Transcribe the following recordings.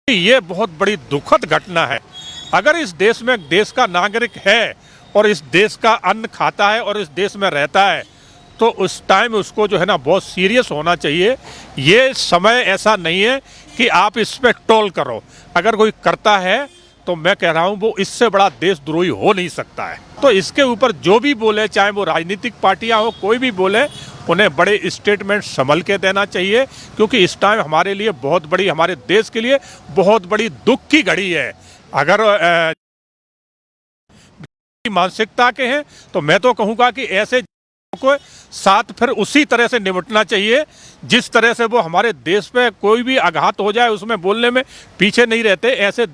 ये बहुत बड़ी दुखद घटना है। अगर इस देश में देश का नागरिक है और इस देश का अन्न खाता है और इस देश में रहता है तो उस टाइम उसको जो है ना बहुत सीरियस होना चाहिए। ये समय ऐसा नहीं है कि आप इस पे टोल करो। अगर कोई करता है तो मैं कह रहा हूँ वो इससे बड़ा देशद्रोही हो नहीं सकता है। तो इसके ऊपर जो भी बोले, चाहे वो राजनीतिक पार्टियां हो, कोई भी बोले, उन्हें बड़े स्टेटमेंट संभल के देना चाहिए, क्योंकि इस टाइम हमारे लिए बहुत बड़ी, हमारे देश के लिए बहुत बड़ी दुख की घड़ी है। अगर मानसिकता के हैं तो मैं तो कहूँगा कि ऐसे को साथ फिर उसी तरह से निपटना चाहिए जिस तरह से वो हमारे देश पे कोई भी आघात हो जाए उसमें बोलने में पीछे नहीं रहते। ऐसे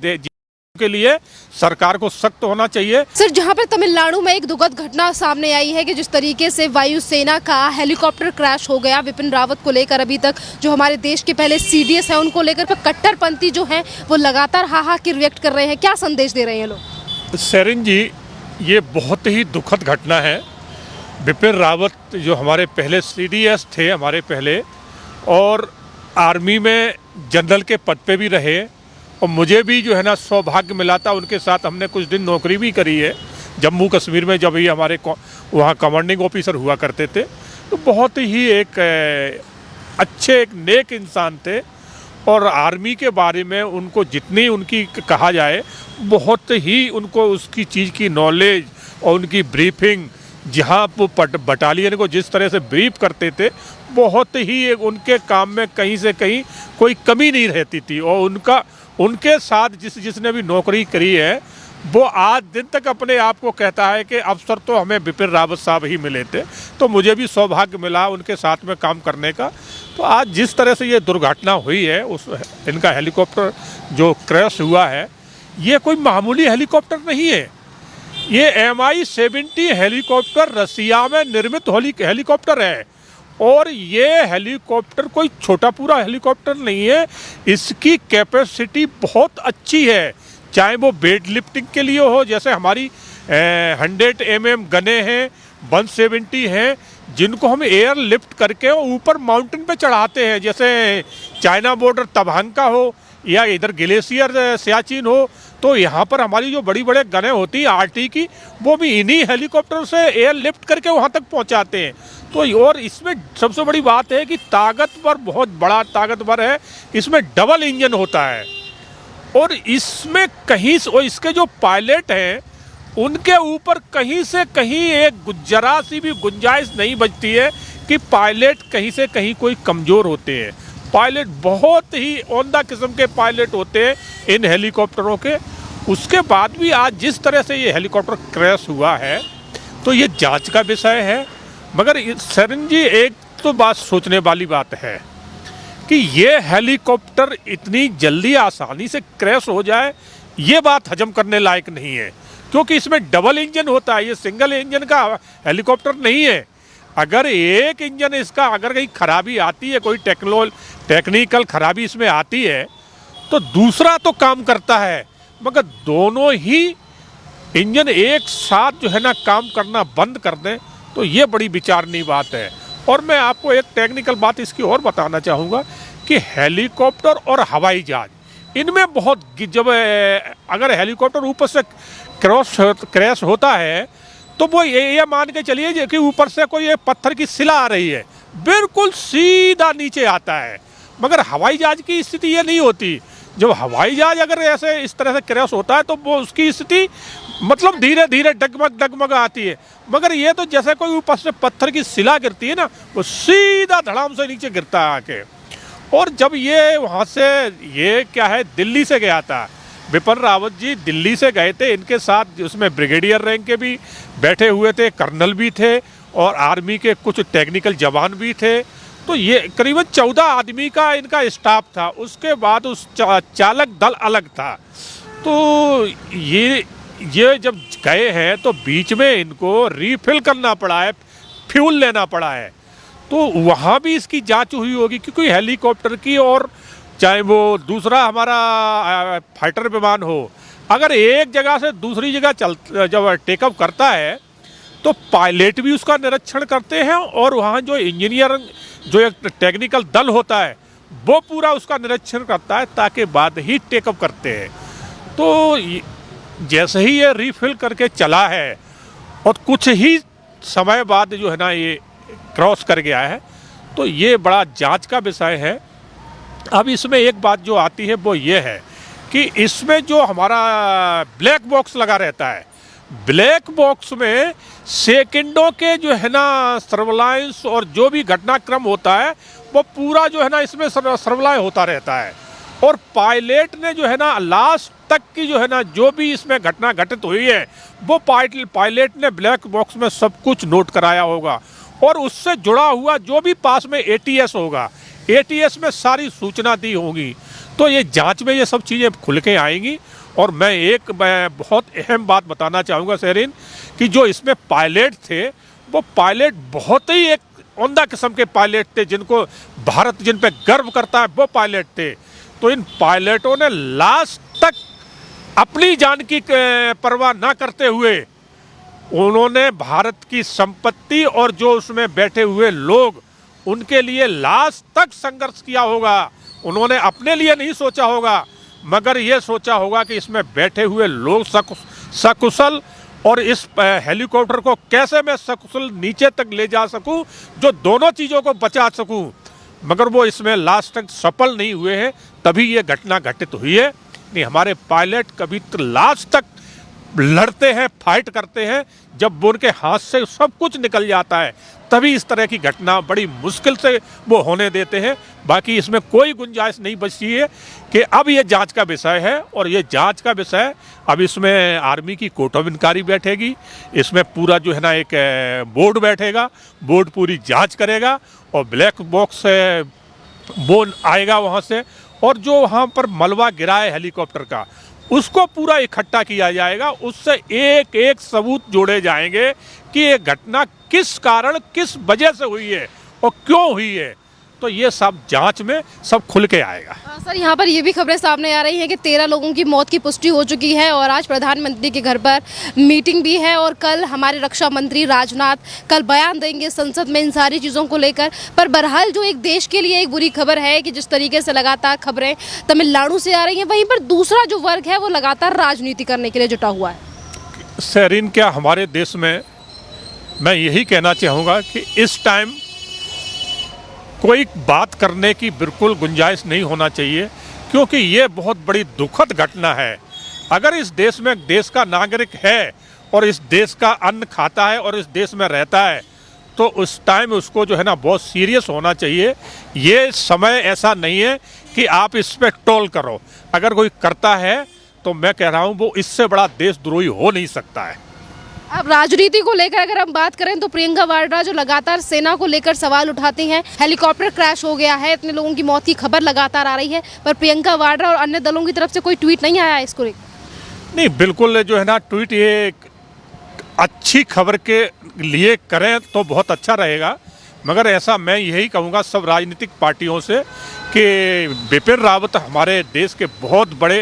के लिए सरकार को सख्त होना चाहिए। सर, जहां पर तमिलनाडु में एक दुखद घटना सामने आई है कि जिस तरीके से वायुसेना का हेलीकॉप्टर क्रैश हो गया, विपिन रावत को लेकर अभी तक जो हमारे देश के पहले सीडीएस है उनको लेकर पर कट्टरपंथी जो है वो लगातार हाहाकार रिएक्ट कर रहे हैं। क्या संदेश दे रहे हैं लोग? सेरिन जी, ये बहुत ही दुखद घटना है। विपिन रावत जो हमारे पहले सीडीएस थे, हमारे पहले, और आर्मी में जनरल के पद पे भी रहे, और मुझे भी जो है ना सौभाग्य मिला था, उनके साथ हमने कुछ दिन नौकरी भी करी है जम्मू कश्मीर में, जब ये हमारे वहाँ कमांडिंग ऑफिसर हुआ करते थे। तो बहुत ही एक अच्छे, एक नेक इंसान थे, और आर्मी के बारे में उनको जितनी उनकी कहा जाए, बहुत ही उनको उसकी चीज़ की नॉलेज और उनकी ब्रीफिंग, जहाँ वो बटालियन को जिस तरह से ब्रीफ करते थे, बहुत ही एक उनके काम में कहीं से कहीं कोई कमी नहीं रहती थी। और उनके साथ जिसने भी नौकरी करी है वो आज दिन तक अपने आप को कहता है कि अवसर तो हमें विपिन रावत साहब ही मिले थे। तो मुझे भी सौभाग्य मिला उनके साथ में काम करने का। तो आज जिस तरह से ये दुर्घटना हुई है, इनका हेलीकॉप्टर जो क्रैश हुआ है, ये कोई मामूली हेलीकॉप्टर नहीं है। ये Mi-70 हेलीकॉप्टर रसिया में निर्मित हेलीकॉप्टर है, और ये हेलीकॉप्टर कोई छोटा पूरा हेलीकॉप्टर नहीं है। इसकी कैपेसिटी बहुत अच्छी है, चाहे वो वेट लिफ्टिंग के लिए हो, जैसे हमारी 100 mm गने हैं, 170 हैं, जिनको हम एयर लिफ्ट करके ऊपर माउंटेन पे चढ़ाते हैं, जैसे चाइना बॉर्डर तवांग का हो या इधर ग्लेशियर सियाचिन हो। तो यहाँ पर हमारी जो बड़ी बड़े गनें होती हैं आरटी की, वो भी इन्हीं हेलीकॉप्टर से एयर लिफ्ट करके वहाँ तक पहुँचाते हैं। तो और इसमें सबसे बड़ी बात है कि ताकतवर, बहुत बड़ा ताकतवर है। इसमें डबल इंजन होता है, और इसमें कहीं और इसके जो पायलट हैं उनके ऊपर कहीं से कहीं एक जरा सी भी गुंजाइश नहीं बचती है कि पायलट कहीं से कहीं कोई कमज़ोर होते हैं। पायलट बहुत ही ओंदा किस्म के पायलट होते हैं इन हेलीकॉप्टरों के। उसके बाद भी आज जिस तरह से ये हेलीकॉप्टर क्रैश हुआ है तो ये जांच का विषय है। मगर सरिन जी, एक तो बात सोचने वाली बात है कि ये हेलीकॉप्टर इतनी जल्दी आसानी से क्रैश हो जाए, ये बात हजम करने लायक नहीं है, क्योंकि इसमें डबल इंजन होता है। ये सिंगल इंजन का हेलीकॉप्टर नहीं है। अगर एक इंजन इसका अगर कहीं खराबी आती है, कोई टेक्निकल खराबी इसमें आती है, तो दूसरा तो काम करता है, मगर दोनों ही इंजन एक साथ जो है ना काम करना बंद कर दें तो ये बड़ी विचारणीय बात है। और मैं आपको एक टेक्निकल बात इसकी और बताना चाहूँगा कि हेलीकॉप्टर और हवाई जहाज, इनमें बहुत, जब अगर हेलीकॉप्टर ऊपर से क्रैश होता है तो वो ये मान के चलिए कि ऊपर से कोई एक पत्थर की सिला आ रही है, बिल्कुल सीधा नीचे आता है। मगर हवाई जहाज की स्थिति ये नहीं होती। जब हवाई जहाज अगर ऐसे इस तरह से क्रैश होता है तो वो उसकी स्थिति मतलब धीरे धीरे डगमग आती है। मगर ये तो जैसे कोई ऊपर से पत्थर की सिला गिरती है ना, वो सीधा धड़ाम से नीचे गिरता है आके। और जब ये वहाँ से, ये क्या है, दिल्ली से गया था, विपिन रावत जी दिल्ली से गए थे, इनके साथ उसमें ब्रिगेडियर रैंक के भी बैठे हुए थे, कर्नल भी थे, और आर्मी के कुछ टेक्निकल जवान भी थे। तो ये करीबन 14 आदमी का इनका स्टाफ था। उसके बाद उस चालक दल अलग था। तो ये जब गए हैं तो बीच में इनको रिफिल करना पड़ा है, फ्यूल लेना पड़ा है। तो वहाँ भी इसकी जांच हुई होगी, क्योंकि हेलीकॉप्टर की, और चाहे वो दूसरा हमारा फाइटर विमान हो, अगर एक जगह से दूसरी जगह जब टेकअप करता है तो पायलट भी उसका निरीक्षण करते हैं, और वहाँ जो इंजीनियर, जो एक टेक्निकल दल होता है, वो पूरा उसका निरीक्षण करता है, ताकि बाद ही टेकअप करते हैं। तो जैसे ही ये रीफिल करके चला है और कुछ ही समय बाद जो है ना ये क्रॉस कर गया है, तो ये बड़ा जांच का विषय है। अब इसमें एक बात जो आती है वो ये है कि इसमें जो हमारा ब्लैक बॉक्स लगा रहता है, ब्लैक बॉक्स में सेकंडों के जो है ना सर्विलांस और जो भी घटनाक्रम होता है वो पूरा जो है ना इसमें सर्विलांस होता रहता है। और पायलट ने जो है ना लास्ट तक की जो है ना जो भी इसमें घटना घटित हुई है वो पायलट ने ब्लैक बॉक्स में सब कुछ नोट कराया होगा। और उससे जुड़ा हुआ जो भी पास में एटीएस होगा, एटीएस में सारी सूचना दी होगी। तो ये जांच में ये सब चीज़ें खुल के आएंगी। और मैं बहुत अहम बात बताना चाहूँगा शेरिन, कि जो इसमें पायलट थे वो पायलट बहुत ही एक उम्दा किस्म के पायलट थे, जिनको भारत जिन पे गर्व करता है वो पायलट थे। तो इन पायलटों ने लास्ट तक अपनी जान की परवाह ना करते हुए उन्होंने भारत की संपत्ति और जो उसमें बैठे हुए लोग उनके लिए लास्ट तक संघर्ष किया होगा। उन्होंने अपने लिए नहीं सोचा होगा, मगर ये सोचा होगा कि इसमें बैठे हुए लोग सकुशल और इस हेलीकॉप्टर को कैसे मैं सकुशल नीचे तक ले जा सकूं, जो दोनों चीज़ों को बचा सकूं। मगर वो इसमें लास्ट तक सफल नहीं हुए हैं, तभी ये घटना घटित हुई है। नहीं, हमारे पायलट कभी तो लास्ट तक लड़ते हैं, फाइट करते हैं। जब उनके हाथ से सब कुछ निकल जाता है तभी इस तरह की घटना बड़ी मुश्किल से वो होने देते हैं। बाकी इसमें कोई गुंजाइश नहीं बची है कि अब ये जांच का विषय है। और ये जांच का विषय अब इसमें आर्मी की कोर्ट ऑफ इंक्वायरी बैठेगी, इसमें पूरा जो है ना एक बोर्ड बैठेगा, बोर्ड पूरी जांच करेगा और ब्लैक बॉक्स वो आएगा वहाँ से। और जो वहाँ पर मलबा गिरा है हेलीकॉप्टर का, उसको पूरा इकट्ठा किया जाएगा, उससे एक एक सबूत जोड़े जाएंगे कि ये घटना किस कारण किस वजह से हुई है और क्यों हुई है। तो ये सब जांच में सब खुल के आएगा। सर, यहाँ पर ये भी खबरें सामने आ रही हैं कि 13 लोगों की मौत की पुष्टि हो चुकी है और आज प्रधानमंत्री के घर पर मीटिंग भी है और कल हमारे रक्षा मंत्री राजनाथ कल बयान देंगे संसद में इन सारी चीज़ों को लेकर। पर बहरहाल जो एक देश के लिए एक बुरी खबर है कि जिस तरीके से लगातार खबरें तमिलनाडु से आ रही हैं, वहीं पर दूसरा जो वर्ग है वो लगातार राजनीति करने के लिए जुटा हुआ है। शेरिन, क्या हमारे देश में मैं यही कहना चाहूँगा कि इस टाइम कोई बात करने की बिल्कुल गुंजाइश नहीं होना चाहिए, क्योंकि ये बहुत बड़ी दुखद घटना है। अगर इस देश में देश का नागरिक है और इस देश का अन्न खाता है और इस देश में रहता है, तो उस टाइम उसको जो है ना बहुत सीरियस होना चाहिए। ये समय ऐसा नहीं है कि आप इस पर टोल करो। अगर कोई करता है तो मैं कह रहा हूँ वो इससे बड़ा देशद्रोही हो नहीं सकता है। अब राजनीति को लेकर अगर हम बात करें तो प्रियंका वाड्रा जो लगातार सेना को लेकर सवाल उठाती हैं, हेलीकॉप्टर क्रैश हो गया है, इतने लोगों की मौत की खबर लगातार आ रही है, पर प्रियंका वाड्रा और अन्य दलों की तरफ से कोई ट्वीट नहीं आया इसको लेकर। नहीं, बिल्कुल जो है ना ट्वीट ये अच्छी खबर के लिए करें तो बहुत अच्छा रहेगा। मगर ऐसा मैं यही कहूँगा सब राजनीतिक पार्टियों से कि बिपिन रावत हमारे देश के बहुत बड़े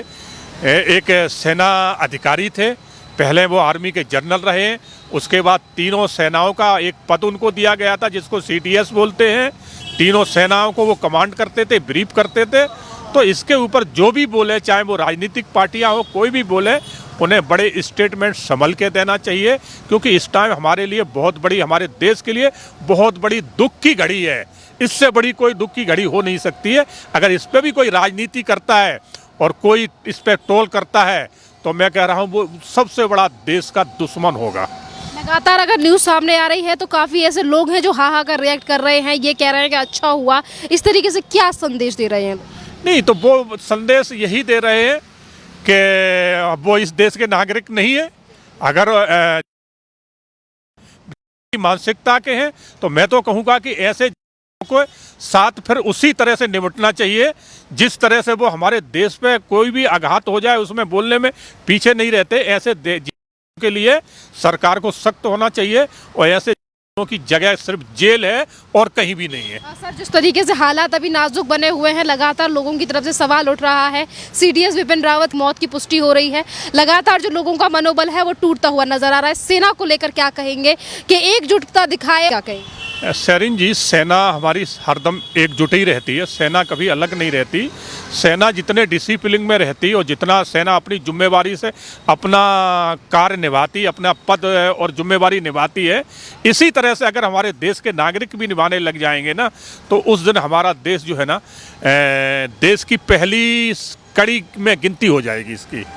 एक सेना अधिकारी थे। पहले वो आर्मी के जनरल रहे, उसके बाद तीनों सेनाओं का एक पद उनको दिया गया था जिसको CDS बोलते हैं। तीनों सेनाओं को वो कमांड करते थे, ब्रीफ करते थे। तो इसके ऊपर जो भी बोले, चाहे वो राजनीतिक पार्टियां हो, कोई भी बोले, उन्हें बड़े स्टेटमेंट संभल के देना चाहिए, क्योंकि इस टाइम हमारे लिए बहुत बड़ी, हमारे देश के लिए बहुत बड़ी दुख की घड़ी है। इससे बड़ी कोई दुख की घड़ी हो नहीं सकती है। अगर इस पर भी कोई राजनीति करता है और कोई इस पर टोल करता है तो मैं कह रहा हूँ वो सबसे बड़ा देश का दुश्मन होगा। लगातार अगर न्यूज़ सामने आ रही है तो काफ़ी ऐसे लोग हैं जो हा कर रिएक्ट कर रहे हैं, ये कह रहे हैं कि अच्छा हुआ। इस तरीके से क्या संदेश दे रहे हैं? नहीं, तो वो संदेश यही दे रहे हैं कि वो इस देश के नागरिक नहीं है। अगर मानसिकता के हैं तो मैं तो कहूँगा कि ऐसे को साथ फिर उसी तरह से निपटना चाहिए जिस तरह से वो हमारे देश पे कोई भी आघात हो जाए उसमें बोलने में पीछे नहीं रहते। ऐसे के लिए सरकार को सख्त होना चाहिए और ऐसे की जगह सिर्फ जेल है और कहीं भी नहीं है। सर, जिस तरीके से हालात अभी नाजुक बने हुए हैं, लगातार लोगों की तरफ से सवाल उठ रहा है। सीडीएस विपिन रावत मौत की पुष्टि हो रही है, लगातार जो लोगों का मनोबल है वो टूटता हुआ नजर आ रहा है। सेना को लेकर क्या कहेंगे कि एकजुटता दिखाए, क्या कहेंगे? सैरिन जी, सेना हमारी हरदम एकजुट ही रहती है, सेना कभी अलग नहीं रहती। सेना जितने डिसिप्लिन में रहती और जितना सेना अपनी जिम्मेवारी से अपना कार्य निभाती, अपना पद और जिम्मेवारी निभाती है, इसी तरह से अगर हमारे देश के नागरिक भी निभाने लग जाएंगे ना, तो उस दिन हमारा देश जो है ना, देश की पहली कड़ी में गिनती हो जाएगी इसकी।